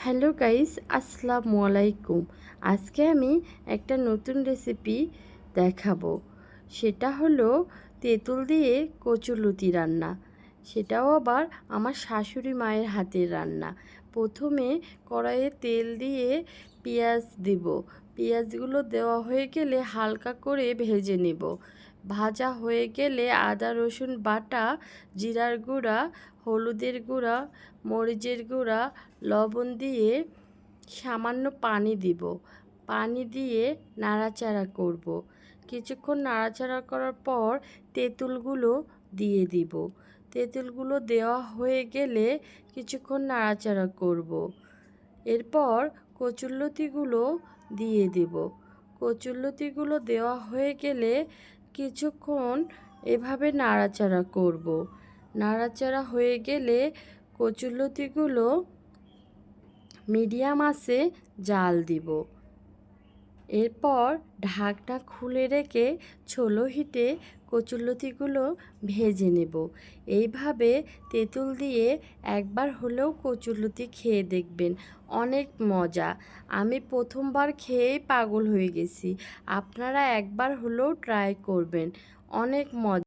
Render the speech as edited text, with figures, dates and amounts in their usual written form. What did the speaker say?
Hello guys, আসসালামু আলাইকুম। আজকে আমি একটা নতুন রেসিপি দেখাবো। সেটা হলো তেঁতুল দিয়ে কচুরলতি রান্না। সেটাও আবার আমার শাশুড়ি মায়ের হাতের রান্না। প্রথমে কড়াইয়ে তেল দিয়ে পেঁয়াজ দিব। পেঁয়াজগুলো দেওয়া হয়ে গেলে হালকা করে ভেজে নেব। ভাজা হয়ে গেলে আদা রসুন বাটা, জিরার গুঁড়া, হলুদের গুঁড়া, মরিচের গুঁড়া, লবণ দিয়ে সামান্য পানি দিব। পানি দিয়ে নাড়াচাড়া করব। কিছুক্ষণ নাড়াচাড়া করার পর তেঁতুলগুলো দিয়ে দিব। তেঁতুলগুলো দেওয়া হয়ে গেলে কিছুক্ষণ নাড়াচাড়া করব। এরপর কচুরলতিগুলো দিয়ে দিব। কচুরলতিগুলো দেওয়া হয়ে গেলে কিছুক্ষণ এভাবে নাড়াচাড়া করব। নাড়াচাড়া হয়ে গেলে কচুরলতিগুলো মিডিয়াম আঁচে জাল দিব। এরপর ঢাকনা খুলে রেখে ছোলো হিটে কচুরলতিগুলো ভেজে নেব। এইভাবে তেঁতুল দিয়ে একবার হলেও কচুরলতি খেয়ে দেখবেন, অনেক মজা। আমি প্রথমবার খেয়েই পাগল হয়ে গেছি। আপনারা একবার হলেও ট্রাই করবেন, অনেক মজা।